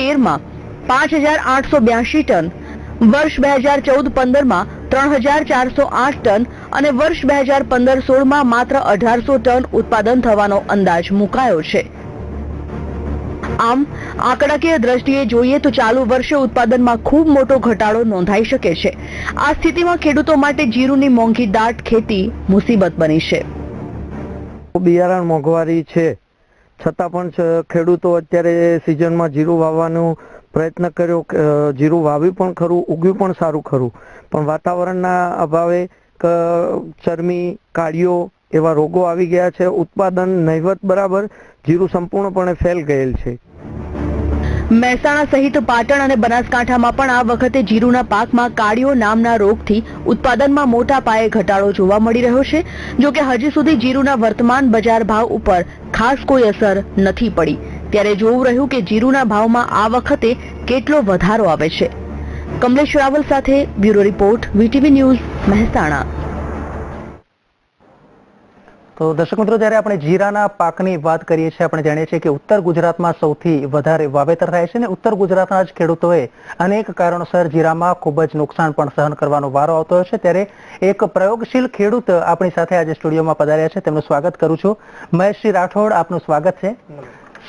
2013માં 5882 ton, વર્ષ 2014-15માં 3408 ton અને વર્ષ 2015-16માં માત્ર 1800 ટન ઉત્પાદન થવાનો અંદાજ મુકાયો છે. આમ આંકડાકીય દ્રષ્ટિએ જોઈએ તો ચાલુ વર્ષે ઉત્પાદનમાં ખૂબ મોટો ઘટાડો નોંધાઈ શકે છે. આ સ્થિતિમાં ખેડૂતો માટે જીરુની મોંઘી દાટ ખેતી મુસીબત બની છે. બિયારણ મોંઘવારી છે છતાં પણ ખેડૂતો અત્યારે સિઝનમાં જીરું વાવવાનો પ્રયત્ન કર્યો, જીરું વાવ્યું પણ ખરું, ઉગ્યું પણ સારું ખરું, પણ વાતાવરણના અભાવે ચરમી, કાળીઓ એવા રોગો આવી ગયા છે. ઉત્પાદન નહિવત બરાબર, જીરું સંપૂર્ણપણે ફેલ ગયેલ છે. મહેસાણા સહિત પાટણ અને બનાસકાંઠામાં પણ આ વખતે જીરુના પાકમાં કાળીઓ નામના રોગથી ઉત્પાદનમાં મોટા પાયે ઘટાડો જોવા મળી રહ્યો છે. જો કે હજી સુધી જીરુના વર્તમાન બજાર ભાવ ઉપર ખાસ કોઈ અસર નથી પડી. ત્યારે જોવું રહ્યું કે જીરુના ભાવમાં આ વખતે કેટલો વધારો આવે છે. કમલેશ રાવલ સાથે bureau report, VTV news, Mehsana. તો દર્શક મિત્રો, જ્યારે આપણે જીરાના પાકની વાત કરીએ છીએ, આપણે જાણીએ છીએ કે ઉત્તર ગુજરાતમાં સૌથી વધારે વાવેતર થાય છે અને ઉત્તર ગુજરાતના જ ખેડૂતોએ અનેક કારણોસર જીરામાં ખૂબ જ નુકસાન પણ સહન કરવાનો વારો આવતો હોય છે. ત્યારે એક પ્રયોગશીલ ખેડૂત આપણી સાથે આજે સ્ટુડિયોમાં પધાર્યા છે. તેમનું સ્વાગત કરું છું. મહેશજી રાઠોડ, આપનું સ્વાગત છે.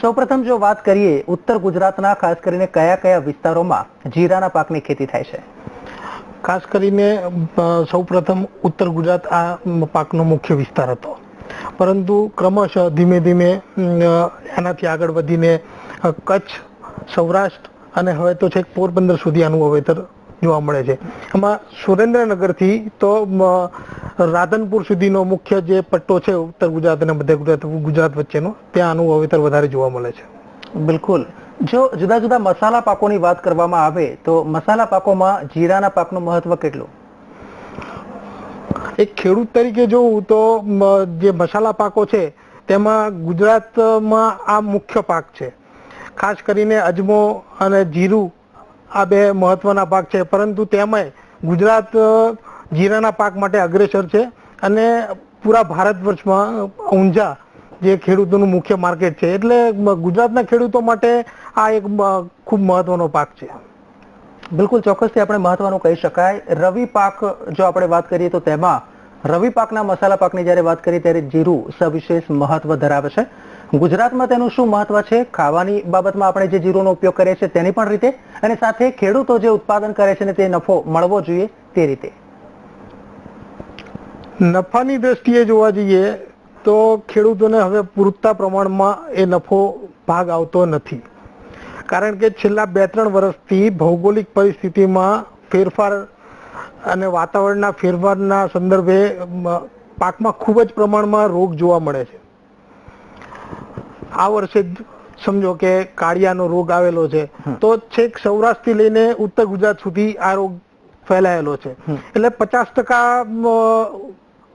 સૌપ્રથમ જો વાત કરીએ, ઉત્તર ગુજરાતના ખાસ કરીને કયા કયા વિસ્તારોમાં જીરાના પાકની ખેતી થાય છે? ખાસ કરીને સૌપ્રથમ ઉત્તર ગુજરાત આ પાકનો મુખ્ય વિસ્તાર હતો, પરંતુ ક્રમશઃ ધીમે ધીમે એનાથી આગળ વધીને કચ્છ, સૌરાષ્ટ્ર અને હવે તો છેક પોરબંદર સુધી આનું વાવેતર જોવા મળે છે. એમાં સુરેન્દ્રનગરથી તો રાધનપુર સુધીનો મુખ્ય જે પટ્ટો છે ઉત્તર ગુજરાત અને મધ્ય ગુજરાત વચ્ચેનો, ત્યાં આનું વાવેતર વધારે જોવા મળે છે. બિલકુલ. જો જુદા જુદા મસાલા પાકોની વાત કરવામાં આવે તો મસાલા પાકોમાં જીરાના પાકનું મહત્વ કેટલું? એક ખેડૂત તરીકે જોવું તો જે મસાલા પાકો છે તેમાં ગુજરાતમાં આ મુખ્ય પાક છે. ખાસ કરીને અજમો અને જીરું આ બે મહત્વના પાક છે, પરંતુ તેમાંય ગુજરાત જીરાના પાક માટે અગ્રેસર છે અને પૂરા ભારત વર્ષમાં ઊંઝા જે ખેડૂતોનું મુખ્ય માર્કેટ છે, એટલે ગુજરાતના ખેડૂતો માટે આ એક ખૂબ મહત્વનો પાક છે. બિલકુલ, ચોક્કસથી આપણે મહત્વનું કહી શકાય. રવિ પાક જો આપણે વાત કરીએ તો તેમાં રવિ પાકના મસાલા પાકની જ્યારે વાત કરીએ ત્યારે જીરું સવિશેષ મહત્વ ધરાવે છે. ગુજરાતમાં તેનું શું મહત્વ છે? ખાવાની બાબતમાં આપણે જે જીરુંનો ઉપયોગ કરીએ છીએ તેની પણ રીતે, અને સાથે ખેડૂતો જે ઉત્પાદન કરે છે ને તે નફો મળવો જોઈએ તે રીતે. નફાની દ્રષ્ટિએ જોવા જઈએ તો ખેડૂતોને હવે પૂરતા પ્રમાણમાં એ નફો ભાગ આવતો નથી, કારણ કે છેલ્લા 2-3 વર્ષથી ભૌગોલિક પરિસ્થિતિમાં ફેરફાર અને વાતાવરણના ફેરફારના સંદર્ભે પાકમાં ખૂબ જ પ્રમાણમાં રોગ જોવા મળે છે. આ વર્ષે સમજો કે કાળિયાનો રોગ આવેલો છે, તો છેક સૌરાષ્ટ્રથી લઈને ઉત્તર ગુજરાત સુધી આ રોગ ફેલાયેલો છે. એટલે 50%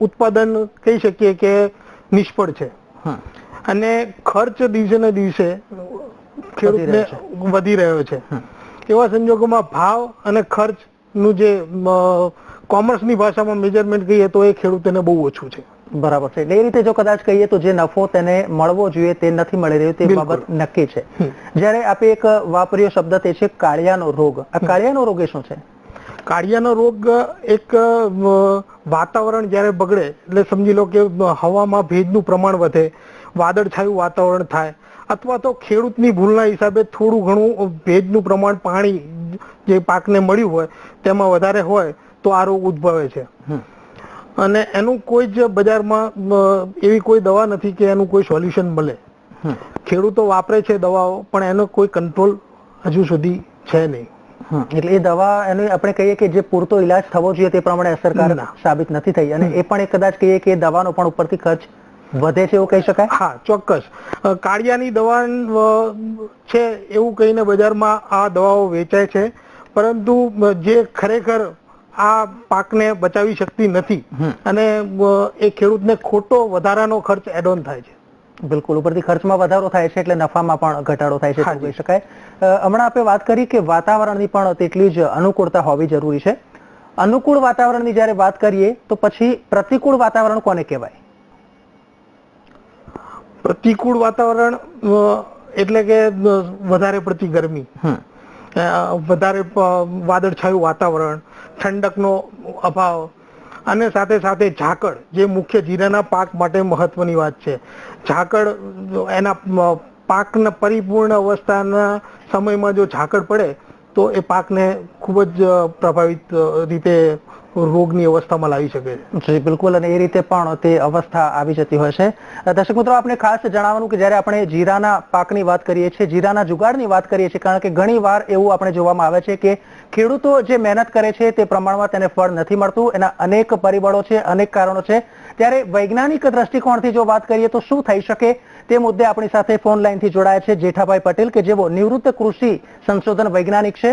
ઉત્પાદન કહી શકીએ કે નિષ્ફળ છે અને ખર્ચ દિવસે ને દિવસે ખેડૂતને વધી રહ્યો છે. એવા સંજોગોમાં ભાવ અને ખર્ચનું જે કોમર્સની ભાષામાં મેજરમેન્ટ કહીએ તો એ ખેડૂતોને બહુ ઓછું છે. બરાબર છે. એ રીતે જો કદાચ કહીએ તો જે નફો તેને મળવો જોઈએ તે નથી મળી રહ્યો, તે બાબત નક્કી છે. જ્યારે આપણે એક વાપર્યો શબ્દ તે છે કાળિયાનો રોગ. આ કાળિયાનો રોગ એ શું છે? કાળિયાનો રોગ એક વાતાવરણ જ્યારે બગડે, એટલે સમજી લો કે હવામાં ભેજનું પ્રમાણ વધે, વાદળછાયું વાતાવરણ થાય, અથવા તો ખેડૂતની ભૂલના હિસાબે થોડું ઘણું ભેજનું પ્રમાણ પાણી જે પાકને મળ્યું હોય તેમાં વધારે હોય તો આ રોગ ઉદ્ભવે છે. અને એનું કોઈ જ બજારમાં એવી કોઈ દવા નથી કે એનું કોઈ સોલ્યુશન મળે. ખેડૂતો વાપરે છે દવાઓ, પણ એનો કોઈ કંટ્રોલ હજુ સુધી છે નહીં. એટલે એ દવા એને આપણે કહીએ કે જે પૂરતો ઈલાજ થવો જોઈએ તે પ્રમાણે અસરકારક સાબિત નથી થઈ, અને એ પણ કદાચ કહીએ કે દવાનો પણ ઉપરથી ખર્ચ વધે છે એવું કહી શકાય. હા, ચોક્કસ. કાળિયાની દવા છે એવું કહીને બજારમાં આ દવાઓ વેચાય છે, પરંતુ જે ખરેખર આ પાકને બચાવી શકતી નથી અને એ ખેડૂતને ખોટો વધારાનો ખર્ચ એડ ઓન થાય છે. બિલકુલ, ઉપરથી ખર્ચમાં વધારો થાય છે એટલે નફામાં પણ ઘટાડો થાય છે કહી શકાય. હમણાં આપણે વાત કરી કે વાતાવરણની પણ તેટલી જ અનુકૂળતા હોવી જરૂરી છે. અનુકૂળ વાતાવરણની જ્યારે વાત કરીએ તો પછી પ્રતિકૂળ વાતાવરણ કોને કહેવાય? પ્રતિકૂળ વાતાવરણ એટલે કે વધારે પડતી ગરમી, વધારે વાદળછાયું વાતાવરણ, ઠંડકનો અભાવ અને સાથે સાથે ઝાકળ, જે મુખ્ય જીરાના પાક માટે મહત્વની વાત છે. ઝાકળ એના પાકના પરિપૂર્ણ અવસ્થાના સમયમાં જો ઝાકળ પડે તો એ પાકને ખૂબ જ પ્રભાવિત રીતે રોગની અવસ્થામાં લાવી શકે છે. જી બિલકુલ, અને એ રીતે પણ તે અવસ્થા આવી જતી હોય છે. દર્શક મિત્રો, આપણે ખાસ જણાવવાનું કે જ્યારે આપણે જીરાના પાકની વાત કરીએ છીએ, જીરાના જુગાડની વાત કરીએ છીએ, કારણ કે ઘણી વાર એવું આપણે જોવામાં આવે છે કે ખેડૂતો જે મહેનત કરે છે તે પ્રમાણમાં તેને ફળ નથી મળતું. એના અનેક પરિબળો છે, અનેક કારણો છે. ત્યારે વૈજ્ઞાનિક દ્રષ્ટિકોણથી જો વાત કરીએ તો શું થઈ શકે તે મુદ્દે આપણી સાથે ફોન લાઈનથી જોડાયા છે જેઠાભાઈ પટેલ, કે જેઓ નિવૃત્ત કૃષિ સંશોધન વૈજ્ઞાનિક છે.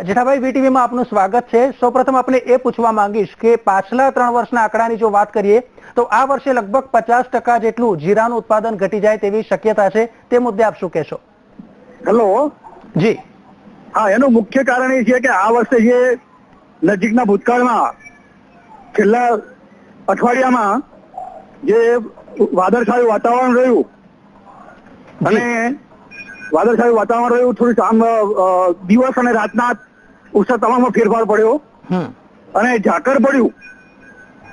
જેઠાભાઈ, વીટીવીમાં આપનું સ્વાગત છે. સૌપ્રથમ આપણે એ પૂછવા માંગીશ કે પાછલા 3 વર્ષના આંકડાની જો વાત કરીએ તો આ વર્ષે લગભગ 50% જેટલું જીરાનું ઉત્પાદન ઘટી જાય તેવી શક્યતા છે. તે મુદ્દે આપ શું કહેશો? હેલો. જી હા, એનું મુખ્ય કારણ એ છે કે આ વર્ષે જે નજીકના ભૂતકાળમાં છેલ્લા અઠવાડિયામાં જે વાદળછાયું વાતાવરણ રહ્યું અને વાદળછાયું વાતાવરણ રહ્યું, થોડું દિવસ અને રાતના ઉષ્ણતામાનમાં ફેરફાર પડ્યો અને ઝાકળ પડ્યું.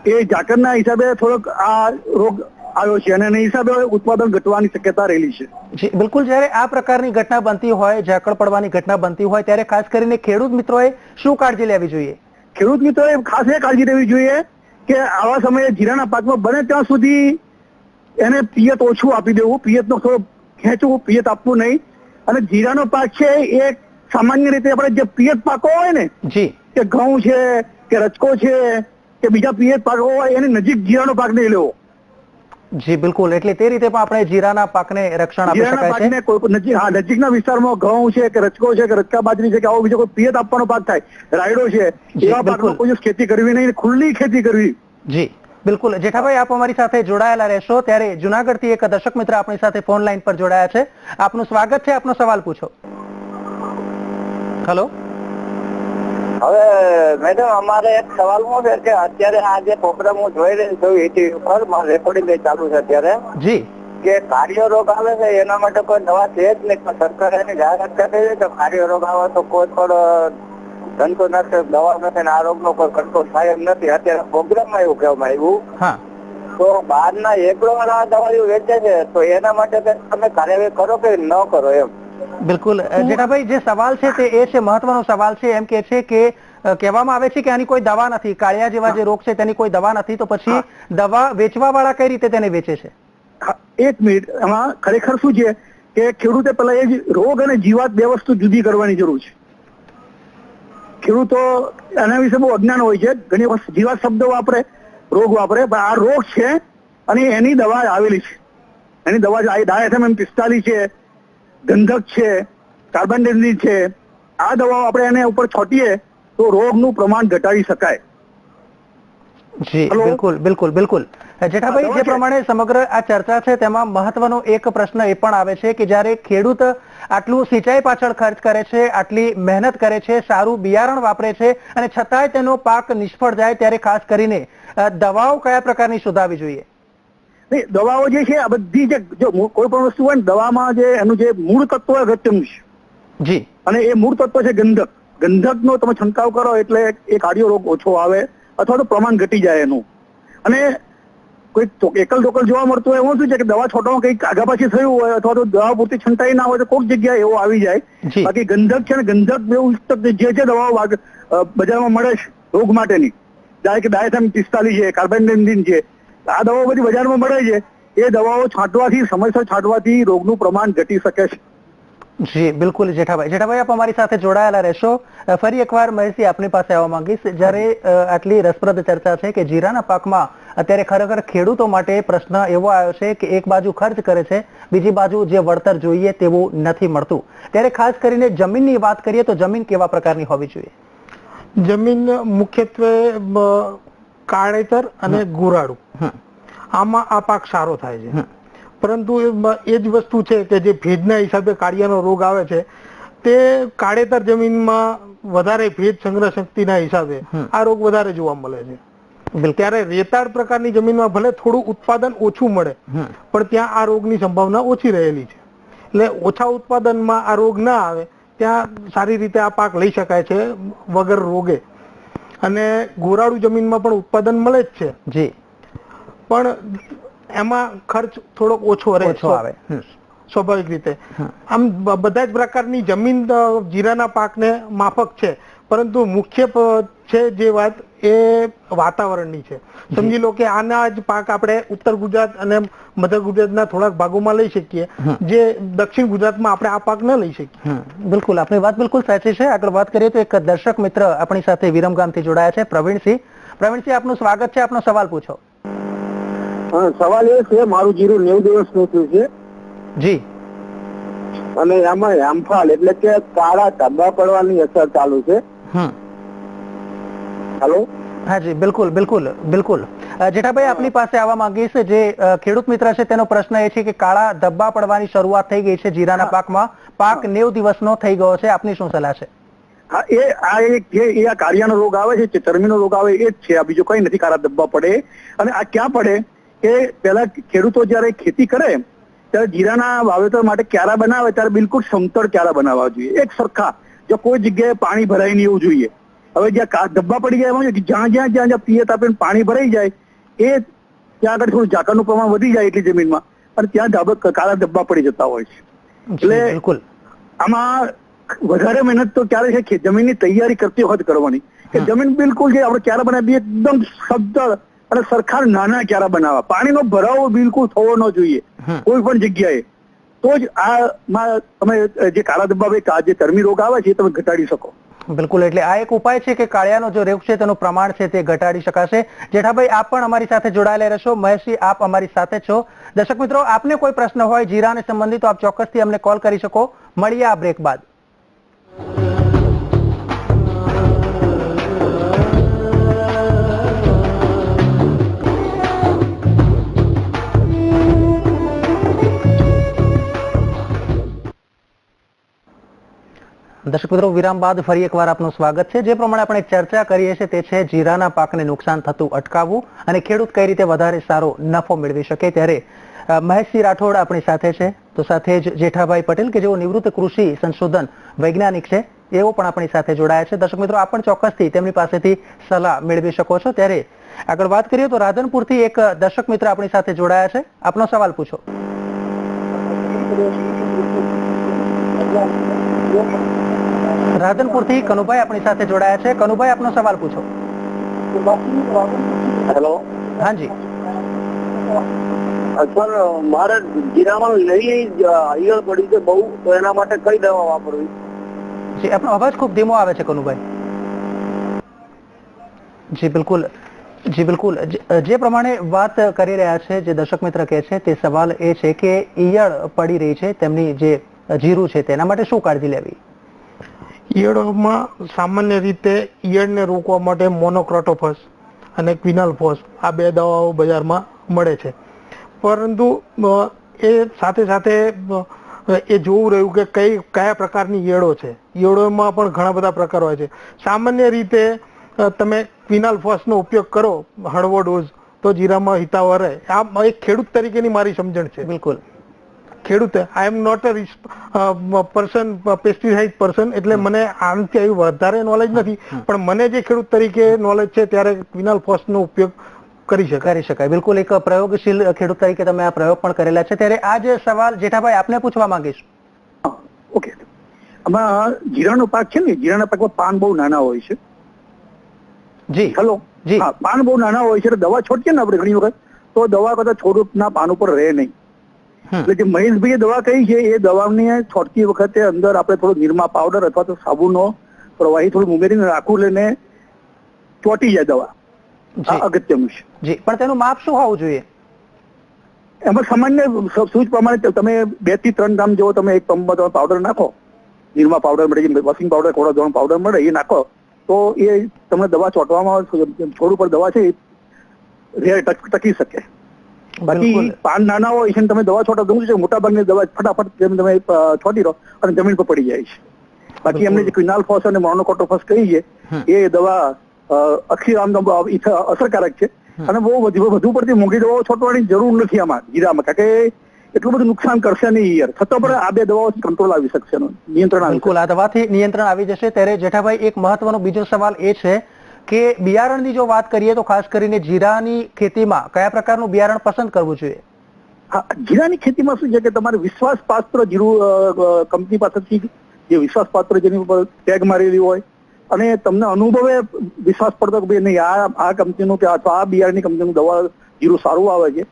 એ ઝાકળના હિસાબે થોડોક આ રોગ આવ્યો છે અને એના હિસાબે ઉત્પાદન ઘટવાની શક્યતા રહેલી છે. જી બિલકુલ, જ્યારે આ પ્રકારની ઘટના બનતી હોય, ઝાકળ પડવાની ઘટના બનતી હોય, ત્યારે ખાસ કરીને ખેડૂત મિત્રોએ શું કાળજી લેવી જોઈએ? ખેડૂત મિત્રોએ ખાસ એ કાળજી લેવી જોઈએ કે આવા સમયે જીરાના પાકમાં બને ત્યાં સુધી એને પિયત ઓછું આપી દેવું, પિયતનો થોડો ખેંચવું, પિયત આપવું નહીં. અને જીરાનો પાક છે એ સામાન્ય રીતે આપણે જે પિયત પાકો હોય ને, જી કે ઘઉં છે કે રચકો છે કે બીજા પિયત પાકો હોય, એની નજીક જીરાનો પાક નહીં લેવો. જી બિલકુલ, એટલે તે રીતે પણ આપણે જીરાના પાકને રક્ષણ આપી શકાય છે. નજીકના વિસ્તારમાં ઘઉં છે કે રચકો છે કે રચકા બાજરી છે કે આવો બીજો કોઈ પિયત આપવાનો પાક થાય, રાયડો છે, એવા પાકમાં કોઈ ખેતી કરવી નહીં, ખુલ્લી ખેતી કરવી. જી બિલકુલ. જેઠાભાઈ, આપ અમારી સાથે જોડાયેલા રહેશો. ત્યારે જુનાગઢથી એક દર્શક મિત્ર આપણી સાથે ફોન લાઈન પર જોડાયા છે. આપનું સ્વાગત છે, આપનો સવાલ પૂછો. હેલો. હવે મેડમ, અમારે એક સવાલમાં છે કે અત્યારે આ જે પ્રોગ્રામ હું જોઈ રહી છું એથી ઉપર રેકોર્ડિંગ ચાલુ છે અત્યારે, જી, કે કાર્ય રોગ આવે છે એના માટે કોઈ દવા છે જ નહીં, પણ સરકારે એની જાહેરાત કરી છે કે કાર્ય રોગ આવે તો કોઈ પણ જંતુનાશક દવા નથી ને આ રોગનો કોઈ કંટ્રોલ થાય એમ નથી. અત્યારે પ્રોગ્રામમાં એવું કહેવામાં આવ્યું. તો બહારના એકડો વાળા દવાઓ વેચે છે તો એના માટે તમે કાર્યવાહી કરો કે ન કરો એમ? બિલકુલ જેઠાભાઈ, જે સવાલ છે તે એ છે, મહત્વનો સવાલ છે. એમ કે છે કે કહેવામાં આવે છે કે આની કોઈ દવા નથી, કાળિયા જેવા જે રોગ છે તેની કોઈ દવા નથી, તો પછી દવા વેચવા વાળા કઈ રીતે તેને વેચે છે? એક મિનિટ, એમાં ખરેખર શું છે કે ખેડૂતે પેલા એ જ રોગ અને જીવાત બે વસ્તુ જુદી કરવાની જરૂર છે. ખેડૂતો એના વિશે બહુ અજ્ઞાન હોય છે, ઘણી વખત જીવાત શબ્દ વાપરે, રોગ વાપરે, પણ આ રોગ છે અને એની દવા આવેલી છે. એની દવા ડાયથેમિન 45 છે, ગંધક છે, કાર્બેન્ડેઝિમ છે. આ દવાઓ આપણે એને ઉપર છોટીએ તો રોગનું પ્રમાણ ઘટાડી શકાય. જી બિલકુલ બિલકુલ બિલકુલ. જેઠાભાઈ, જે પ્રમાણે સમગ્ર આ ચર્ચા છે તેમાં મહત્વનો એક પ્રશ્ન એ પણ આવે છે કે જ્યારે ખેડૂત આટલું સિંચાઈ પાછળ ખર્ચ કરે છે, આટલી મહેનત કરે છે, સારું બિયારણ વાપરે છે અને છતાંય તેનો પાક નિષ્ફળ જાય, ત્યારે ખાસ કરીને દવાઓ કયા પ્રકારની શોધાવી જોઈએ? દવાઓ જે છે આ બધી, જે કોઈ પણ વસ્તુ હોય ને દવામાં જે એનું જે મૂળ તત્વ અગત્યનું છે. જી. અને એ મૂળ તત્વ છે ગંધક. ગંધકનો તમે છંટકાવ કરો એટલે એ કાર્ડિયો રોગ ઓછો આવે અથવા તો પ્રમાણ ઘટી જાય એનું. અને કોઈ એકલ દોકલ જોવા મળતું હોય એમાં શું છે કે દવા છોટવામાં કંઈક આગા પાછી થયું હોય અથવા તો દવા પૂરતી છંટાઈ ના હોય તો કોઈક જગ્યાએ એવો આવી જાય. બાકી ગંધક છે ને, ગંધક એવું જે જે દવાઓ બજારમાં મળે છે રોગ માટેની, જ્યારે કે ડાયથેમિન 45 છે, કાર્બેન્ડેઝિમ છે, આ દવાઓ બધી બજારમાં મળે છે. એ દવાઓ છાંટવાથી, સમયસર છાંટવાથી રોગનું પ્રમાણ ઘટી શકે છે. જી બિલકુલ. જેઠાભાઈ, આપ અમારી સાથે જોડાયેલા રહેશો. ફરી એકવાર મહેશજી આપની પાસે આવવા માંગીશ. જ્યારે આટલી રસપ્રદ ચર્ચા છે કે જીરાના પાકમાં અત્યારે ખરેખર ખેડૂતો માટે પ્રશ્ન એવો આવ્યો છે કે એક બાજુ ખર્ચ કરે છે, બીજી બાજુ જે વળતર જોઈએ તેવું નથી મળતું. ત્યારે ખાસ કરીને જમીનની વાત કરીએ તો જમીન કેવા પ્રકારની હોવી જોઈએ? જમીન મુખ્યત્વે કાળેતર અને ગોરાડું, આમાં આ પાક સારો થાય છે. પરંતુ એ જ વસ્તુ છે કે જે ભેજના હિસાબે કાળિયાનો રોગ આવે છે તે કાળેતર જમીનમાં વધારે ભેજ સંગ્રહ શક્તિના હિસાબે આ રોગ વધારે જોવા મળે છે. ત્યારે રેતાળ પ્રકારની જમીનમાં ભલે થોડું ઉત્પાદન ઓછું મળે પણ ત્યાં આ રોગની સંભાવના ઓછી રહેલી છે. એટલે ઓછા ઉત્પાદનમાં આ રોગ ના આવે ત્યાં સારી રીતે આ પાક લઈ શકાય છે વગર રોગે. અને ગોરાળુ જમીનમાં પણ ઉત્પાદન મળે જ છે જી, પણ એમાં ખર્ચ થોડોક ઓછો રહે આવે સ્વાભાવિક રીતે. આમ બધા જ પ્રકારની જમીન જીરાના પાકને માફક છે, પરંતુ મુખ્ય છે જે વાત એ વાતાવરણની છે. સમજી લો કે આના જ પાક આપણે ઉત્તર ગુજરાત અને મધ્ય ગુજરાતના થોડાક ભાગોમાં લઈ શકીએ, જે દક્ષિણ ગુજરાતમાં આપણે આ પાક ન લઈ શકીએ. બિલકુલ, આપની વાત બિલકુલ સાચી છે. આગળ વાત કરીએ તો એક દર્શક મિત્ર આપણી સાથે વિરમગામથી જોડાયા છે, પ્રવીણસિંહ. પ્રવીણસિંહ, આપનું સ્વાગત છે, આપનો સવાલ પૂછો. સવાલ એ છે, મારું જીરું 90 દિવસનું થયું છે જી, અને આમાં યામફાલ એટલે કે કાળા ધબ્બા પડવાની અસર ચાલુ છે. હેલો, હા જી, બિલકુલ બિલકુલ બિલકુલ. જેઠાભાઈ, આપની પાસે આવવા માંગીશ. જે ખેડૂત મિત્ર છે તેનો પ્રશ્ન એ છે કે કાળા ધબ્બા પડવાની શરૂઆત થઈ ગઈ છે જીરાના પાકમાં, પાક 90 દિવસનો થઈ ગયો છે, આપની શું સલાહ છે? હા, એ આ કાળિયાનો રોગ આવે છે, ચરમીનો રોગ આવે એ જ છે, આ બીજો કઈ નથી. કાળા ધબ્બા પડે અને આ ક્યાં પડે કે પેલા ખેડૂતો જયારે ખેતી કરે ત્યારે જીરાના વાવેતર માટે ક્યારા બનાવે ત્યારે બિલકુલ સમતળ ક્યારા બનાવવા જોઈએ, એક સરખા. જો કોઈ જગ્યાએ પાણી ભરાય નહીં એવું જોઈએ. હવે જ્યાં ધબ્બા પડી જાય એમાં જ્યાં જ્યાં જ્યાં જ્યાં પિયત આપીને પાણી ભરાઈ જાય એ ત્યાં આગળ થોડું ઝાકળનું પ્રમાણ વધી જાય એટલી જમીનમાં, અને ત્યાં કાળા ધબ્બા પડી જતા હોય છે. એટલે આમાં વધારે મહેનત તો ક્યારે છે જમીનની તૈયારી કરતી વખત કરવાની, કે જમીન બિલકુલ જે આપણે ક્યારા બનાવીએ એકદમ સમતળ અને સરખા નાના ક્યારા બનાવવા. પાણીનો ભરાવો બિલકુલ થવો ન જોઈએ કોઈ પણ જગ્યાએ. તો જ આમાં તમે જે કાળા ધબ્બા જે ચરમી રોગ આવે છે એ તમે ઘટાડી શકો. બિલકુલ, એટલે આ એક ઉપાય છે કે કાળિયાનો જો રોગ છે તેનું પ્રમાણ છે તે ઘટાડી શકાશે. જેઠાભાઈ, આપ પણ અમારી સાથે જોડાયેલા રહેશો. મહેશજી, આપ અમારી સાથે છો. દર્શક મિત્રો, આપને કોઈ પ્રશ્ન હોય જીરાને સંબંધિત તો આપ ચોક્કસથી અમને કોલ કરી શકો. મળીએ આ બ્રેક બાદ. દર્શક મિત્રો, વિરામ બાદ ફરી એકવાર આપનું સ્વાગત છે. જે પ્રમાણે આપણે ચર્ચા કરીએ છીએ તે છે જીરાના પાકને નુકસાન થતું અટકાવવું અને ખેડૂત કઈ રીતે વધારે સારો નફો મેળવી શકે. ત્યારે મહેશસિંહ રાઠોડ આપણી સાથે છે, તો સાથે જ જેઠાભાઈ પટેલ કે જેઓ નિવૃત્ત કૃષિ સંશોધન વૈજ્ઞાનિક છે, એઓ પણ આપણી સાથે જોડાયા છે. દર્શક મિત્રો, આપ પણ ચોક્કસથી તેમની પાસેથી સલાહ મેળવી શકો છો. ત્યારે આગળ વાત કરીએ તો રાધનપુરથી એક દર્શક મિત્ર આપણી સાથે જોડાયા છે, આપનો સવાલ પૂછો. રાધનપુરથી કનુભાઈ આપણી સાથે જોડાયા છે. કનુભાઈ, આપનો સવાલ પૂછો. હેલો, હાજી સર, મારે જીરામાં ઈયળ પડી છે બહુ, તો એના માટે કઈ દવા વાપરવી? જી, આપનો અવાજ ખૂબ ધીમો આવે છે કનુભાઈ. જી બિલકુલ, જી બિલકુલ. જે પ્રમાણે વાત કરી રહ્યા છે જે દર્શક મિત્ર કહે છે તે સવાલ એ છે કે ઈયળ પડી રહી છે તેમની જે જીરું છે તેના માટે શું કાળજી લેવી? ઈયળોમાં સામાન્ય રીતે ઈયળને રોકવા માટે મોનોક્રોટોફસ અને ક્વિનાલફોસ આ બે દવાઓ બજારમાં મળે છે. પરંતુ એ સાથે સાથે એ જોવું રહ્યું કે કયા પ્રકારની ઈયળો છે. ઈયળોમાં પણ ઘણા બધા પ્રકાર હોય છે. સામાન્ય રીતે તમે ક્વિનાલફોસનો ઉપયોગ કરો હળવો ડોઝ તો જીરામાં હિતાવહ રહે. આ એક ખેડૂત તરીકેની મારી સમજણ છે. બિલકુલ, ખેડૂત, I am not a person pesticide person, એટલે મને આનાથી વધારે નોલેજ નથી, પણ મને જે ખેડૂત તરીકે નોલેજ છે ત્યારે ક્વિનાલફોસનો ઉપયોગ કરી શકાય. બિલકુલ, એક પ્રયોગશીલ ખેડૂત તરીકે તમે આ પ્રયોગ પણ કરેલા છે. ત્યારે આ જે સવાલ જેઠાભાઈ આપને પૂછવા માંગીશ. ઓકે, આમાં જીરાનો પાક છે ને, જીરાના પાકમાં પાન બહુ નાના હોય છે. જી, હેલો, જી, હા, પાન બહુ નાના હોય છે, દવા છોડીએ ને આપણે ઘણી વખત તો દવા કદાચ છોડના પાન ઉપર રહે નહીં. એટલે જે મહેશભાઈએ દવા કહી છે એ દવાને છોડતી વખતે અંદર આપણે થોડો નિરમા પાવડર અથવા તો સાબુનો પ્રવાહી થોડું ઉમેરીને રાખવું, લઈને ચોટી જાય દવા. આ અગત્યનું છે. જી, પણ તેનું માપ શું હોવું જોઈએ? એમાં સામાન્ય સૂચ પ્રમાણે તમે 2 થી 3 ગ્રામ જેવો તમે એક પંપમાં તમે પાવડર નાખો, નિરમા પાવડર મળે, વોશિંગ પાવડર, કોળો ધોવાનો પાવડર મળે, એ નાખો તો એ તમને દવા ચોંટવામાં છોડ ઉપર દવા છે એ ટકી શકે. બાકી પાન નાના હોય છે તમે દવા છોટો દઉં છે, મોટા ભાગની દવા ફટાફટ તમે છોટી રહો અને જમીન પર પડી જાય છે. બાકી એમને જે ક્વિનાલફોસ અને મોનોક્રોટોફસ કહી છે એ દવા અસરકારક છે અને બહુ વધુ પડતી મોંઘી દવાઓ છોટવાની જરૂર નથી આમાં જીરામાં, કારણ કે એટલું બધું નુકસાન કરશે નહીં યાર. છતાં પણ આ બે દવાઓ કંટ્રોલ આવી શકશે, નિયંત્રણ આવી બિલકુલ આ દવાથી નિયંત્રણ આવી જશે. ત્યારે જેઠાભાઈ એક મહત્વનો બીજો સવાલ એ છે કે બિયારણની જો વાત કરીએ તો ખાસ કરીને જીરાની ખેતીમાં કયા પ્રકારનું બિયારણ પસંદ કરવું જોઈએ? હા, જીરાની ખેતીમાં શું છે કે તમારે વિશ્વાસપાત્ર જીરું કંપની પાસેથી જે વિશ્વાસપાત્ર જેની ઉપર ટેગ મારેલી હોય અને તમને અનુભવે વિશ્વાસ પડતો કે ભાઈ નહીં આ કંપનીનું કે અથવા આ બિયારણની કંપનીનું દવા જીરું સારું આવે છે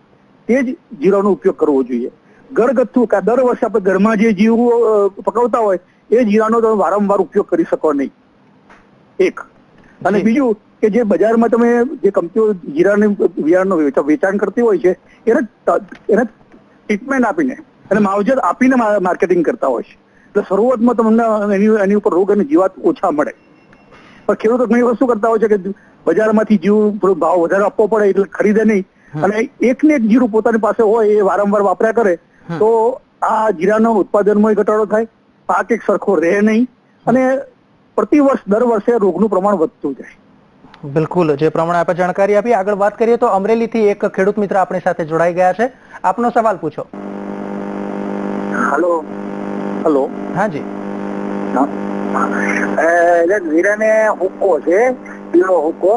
તે જ જીરાનો ઉપયોગ કરવો જોઈએ. ઘરગથ્થુ કે દર વર્ષે આપણે ઘરમાં જે જીરું પકવતા હોય એ જીરાનો તમે વારંવાર ઉપયોગ કરી શકો નહીં, એક. અને બીજું કે જે બજારમાં તમે જે કંપનીઓ જીરાની બિયારણનું વેચાણ કરતી હોય છે એને ટ્રીટમેન્ટ આપીને અને માવજત આપીને માર્કેટિંગ કરતા હોય છે. એટલે શરૂઆતમાં તમને એની ઉપર રોગ અને જીવાત ઓછા મળે, પણ ખેડૂતો ઘણી વસ્તુ કરતા હોય છે કે બજારમાંથી જીરું થોડો ભાવ વધારે આપવો પડે એટલે ખરીદે નહીં અને એકને એક જીરું પોતાની પાસે હોય એ વારંવાર વાપર્યા કરે તો આ જીરાનો ઉત્પાદનમાં ઘટાડો થાય, પાક એક સરખો રહે નહીં અને દર વર્ષે રોગનું પ્રમાણ વધતું જાય. બિલકુલ, જે પ્રમાણે આપણે જાણકારી આપી. આગળ વાત કરીએ તો અમરેલીથી એક ખેડૂત મિત્ર આપણી સાથે જોડાઈ ગયા છે. આપનો સવાલ પૂછો. હલો. હાજી. જીરાને હુક્કો છે, પીળો હુક્કો.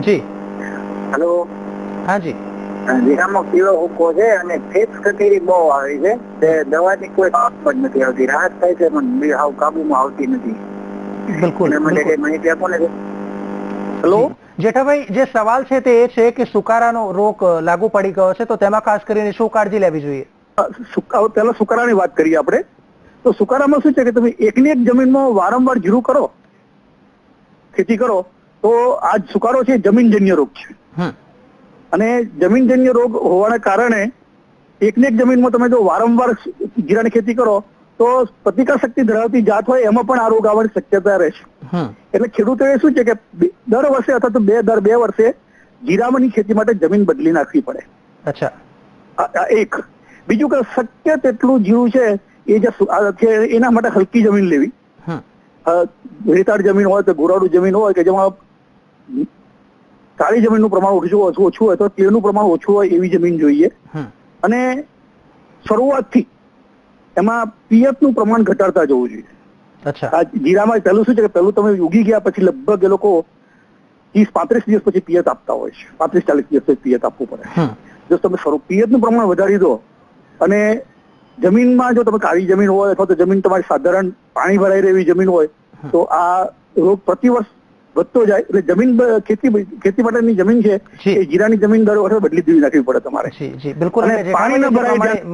જી. હલો. હાજી. જીરામાં પીળો હુક્કો છે અને ફેક્સ કચેરી બહુ આવી છે. તે દવાની કોઈ કામ જ નથી આવતી, રાહત થાય છે પણ હાવ કાબુમાં આવતી નથી. બિલકુલ. માહિતી આપો ને. હેલો જેઠાભાઈ, જે સવાલ છે તે એ છે કે સુકારાનો રોગ લાગુ પડી ગયો છે તો તેમાં ખાસ કરીને શું કાળજી લેવી જોઈએ? પહેલા સુકારાની વાત કરીએ આપણે. તો સુકારામાં શું છે કે તમે એકની એક જમીનમાં વારંવાર જીરું કરો, ખેતી કરો તો આ સુકારો છે જમીનજન્ય રોગ છે અને જમીનજન્ય રોગ હોવાના કારણે એકની એક જમીનમાં તમે જો વારંવાર જીરાની ખેતી કરો તો પ્રતિકાર શક્તિ ધરાવતી જાત હોય એમાં પણ આ રોગ આવવાની શક્યતા રહે છે. એટલે ખેડૂતોએ શું છે કે દર વર્ષે અથવા તો દર બે વર્ષે જીરાની ખેતી માટે જમીન બદલી નાખવી પડે. અચ્છા. એક. બીજું કે શક્ય તેટલું જીરું છે એ જે એના માટે હલકી જમીન લેવી. રેતાળ જમીન હોય કે ગોરાડું જમીન હોય કે જેમાં કાળી જમીનનું પ્રમાણ ઓછું હોય તો તેનું પ્રમાણ ઓછું હોય એવી જમીન જોઈએ. અને શરૂઆતથી એમાં પિયત નું પ્રમાણ ઘટાડતા જવું જોઈએ. આ જીરામાં પહેલું શું છે કે પહેલું તમે ઉગી ગયા પછી લગભગ એ લોકો 30-35 દિવસ પછી પિયત આપતા હોય છે. 35-40 દિવસ પછી પિયત આપવું પડે. જો તમે પિયત નું પ્રમાણ વધારી દો અને જમીનમાં જો તમે કાળી જમીન હોય અથવા તો જમીન તમારી સાધારણ પાણી ભરાઈ રહેવી જમીન હોય તો આ રોગ પ્રતિવર્ષ વધતો જાય. એટલે જમીન ખેતી માટેની જમીન છે એ જીરાની જમીન દર વર્ષે બદલી દેવી નાખવી પડે તમારે. જી બિલકુલ.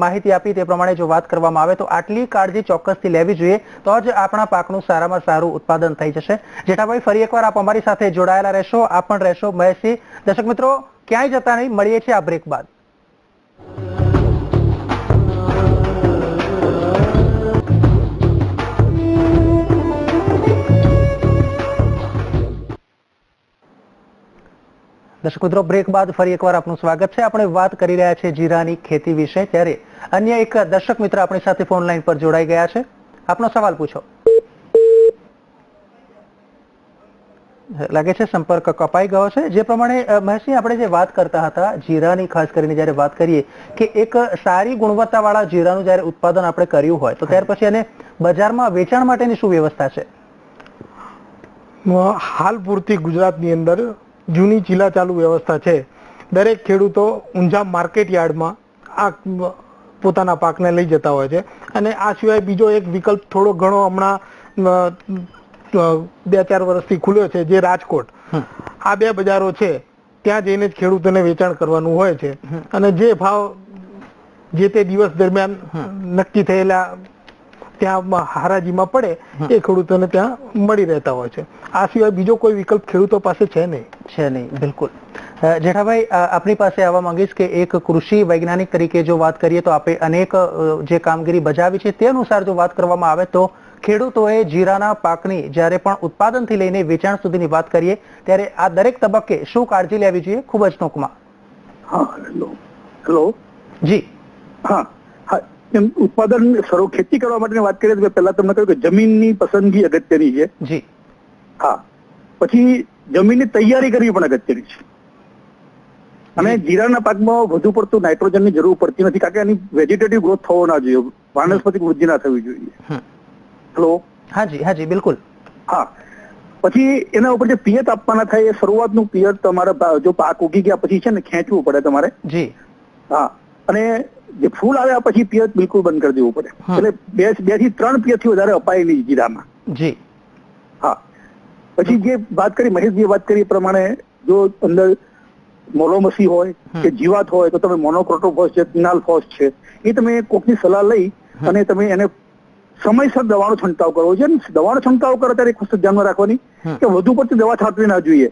માહિતી આપી તે પ્રમાણે જો વાત કરવામાં આવે તો આટલી કાળજી ચોક્કસથી લેવી જોઈએ તો જ આપણા પાકનું સારામાં સારું ઉત્પાદન થઈ જશે. જેઠાભાઈ, ફરી એકવાર આપ અમારી સાથે જોડાયેલા રહેશો, આપ પણ રહેશો. મહેશજી, દર્શક મિત્રો ક્યાંય જતા નહીં, મળીએ છીએ આ બ્રેક બાદ. દર્શક મિત્રો, બ્રેક બાદ ફરી એકવાર આપનું સ્વાગત છે. આપણે વાત કરી રહ્યા છીએ જીરાની ખેતી વિશે. ત્યારે અન્ય એક દર્શક મિત્ર આપણી સાથે ફોન લાઈન પર જોડાઈ ગયા છે. આપનો સવાલ પૂછો. લાગે છે સંપર્ક કપાઈ ગયો છે. જે પ્રમાણે મહેશજી, આપણે જે વાત કરતા હતા જીરાની, ખાસ કરીને જયારે વાત કરીએ કે એક સારી ગુણવત્તાવાળા જીરાનું જયારે ઉત્પાદન આપણે કર્યું હોય તો ત્યાર પછી એને બજારમાં વેચાણ માટેની શું વ્યવસ્થા છે? હાલ પૂરતી ગુજરાતની અંદર જૂની ચીલા ચાલુ વ્યવસ્થા છે. દરેક ખેડૂતો ઊંઝા માર્કેટ યાર્ડમાં આ પોતાના પાકને લઈ જતા હોય છે અને આ સિવાય બીજો એક વિકલ્પ થોડો ઘણો હમણાં 2-4 વર્ષથી ખુલ્યો છે, જે રાજકોટ. આ બે બજારો છે, ત્યાં જઈને જ ખેડૂતોને વેચાણ કરવાનું હોય છે અને જે ભાવ જે તે દિવસ દરમિયાન નક્કી થયેલા ત્યાં હરાજીમાં પડે એ ખેડૂતોને ત્યાં મળી રહેતા હોય છે. આ સિવાય બીજો કોઈ વિકલ્પ ખેડૂતો પાસે છે નહીં. બિલકુલ. જેઠાભાઈ, આપની પાસે આવવા માંગીશ કે એક કૃષિ વૈજ્ઞાનિક તરીકે જો વાત કરીએ તો આપે અનેક જે કામગીરી બજાવી છે તે અનુસાર જો વાત કરવામાં આવે તો ખેડૂતોએ જીરાના પાકની જ્યારે પણ ઉત્પાદનથી લઈને વેચાણ સુધીની વાત કરીએ ત્યારે આ દરેક તબક્કે શું કાળજી લેવી જોઈએ? ખૂબ જ ટૂંકમાં. હેલો. જી. હા, ઉત્પાદન ખેતી કરવા માટેની વાત કરીએ તો પહેલા તમને કહ્યું કે જમીનની પસંદગી અગત્યની છે. જી. હા. પછી જમીનની તૈયારી કરવી પણ અગત્યની છે. અને જીરાના પાકમાં વધુ પડતું નાઇટ્રોજનની જરૂર પડતી નથી, કારણ કે એની વેજીટેટિવ ગ્રોથ થવો ના જોઈએ, વાનસ્પતિક વૃદ્ધિ ના થવી જોઈએ. હેલો, હાજી બિલકુલ. હા, પછી એના ઉપર જે પિયત આપવાના થાય એ શરૂઆતનું પિયત તમારે જો પાક ઉગી ગયા પછી છે ને ખેંચવું પડે તમારે. જી. હા, અને જે ફૂલ આવ્યા પછી પિયત બિલકુલ બંધ કરી દેવું પડે. એટલે 2 થી 3 પિયત થી વધારે અપાય નહીં જીરામાં. જી. હા, પછી જે વાત કરી મહેશજીએ વાત કરી એ પ્રમાણે જો અંદર મોલોમસી હોય કે જીવાત હોય તો તમે મોનોક્રોટોફોસ છે, ફિનાલ્ફોસ છે, એ તમે કોકની સલાહ લઈ અને તમે એને સમયસર દવાનો છંટકાવ કરવો છે. દવાનો છંટકાવ કરો ત્યારે એક વસ્તુ ધ્યાનમાં રાખવાની કે વધુ પડતી દવા છાંટવી ના જોઈએ.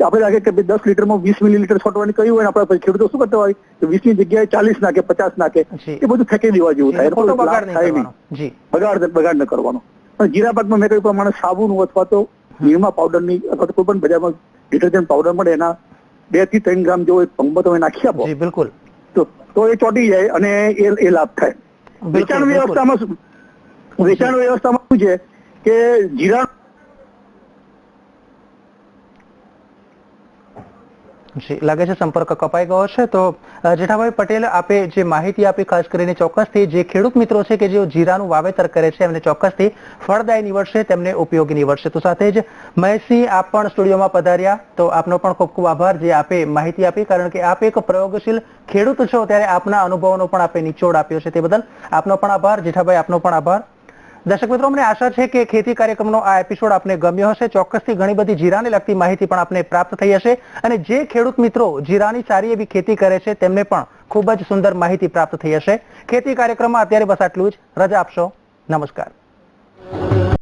આપણે લાગે કે 10 લીટરમાં 20 મિલીલીટર છોટવાની કહ્યું હોય, આપણા ખેડૂતો શું કરતા હોય કે 20 ની જગ્યાએ 40 નાખે, 50 નાખે, એ બધું ફેંકી દેવા જેવું થાય. બગાડ ન કરવાનો. જીરા પાકમાં મેં કહ્યું પ્રમાણે સાબુનું અથવા તો નિરમા પાવડરની અથવા તો કોઈ પણ બજારમાં ડિટર્જન્ટ પાવડર મળે એના 2 થી 3 ગ્રામ જેવો એક પંપો તમે નાખી આપો બિલકુલ, તો એ ચોટી જાય અને એ લાભ થાય. વેચાણ વ્યવસ્થામાં શું છે કે જીરા લાગે છે સંપર્ક કપાઈ ગયો છે. તો જેઠાભાઈ પટેલ, આપે જે માહિતી આપી ખાસ કરીને ચોક્કસથી જે ખેડૂત મિત્રો છે કે જેઓ જીરાનું વાવેતર કરે છે એમને ચોક્કસથી ફળદાયી નીવડશે, તેમને ઉપયોગી નીવડશે. તો સાથે જ મહેશજી, આપ પણ સ્ટુડિયોમાં પધાર્યા, તો આપનો પણ ખૂબ ખૂબ આભાર જે આપે માહિતી આપી, કારણ કે આપ એક પ્રયોગશીલ ખેડૂત છો ત્યારે આપના અનુભવોનો પણ આપે નિચોડ આપ્યો છે, તે બદલ આપનો પણ આભાર. જેઠાભાઈ, આપનો પણ આભાર. દર્શક મિત્રો, અમને આશા છે કે ખેતી કાર્યક્રમનો આ એપિસોડ આપને ગમ્યો હશે. ચોક્કસથી ઘણી બધી જીરાને લગતી માહિતી પણ આપને પ્રાપ્ત થઈ હશે, અને જે ખેડૂત મિત્રો જીરાની સારી એવી ખેતી કરે છે તેમને પણ ખૂબ જ સુંદર માહિતી પ્રાપ્ત થઈ હશે. ખેતી કાર્યક્રમમાં અત્યારે બસ આટલું જ. રજા આપશો. નમસ્કાર.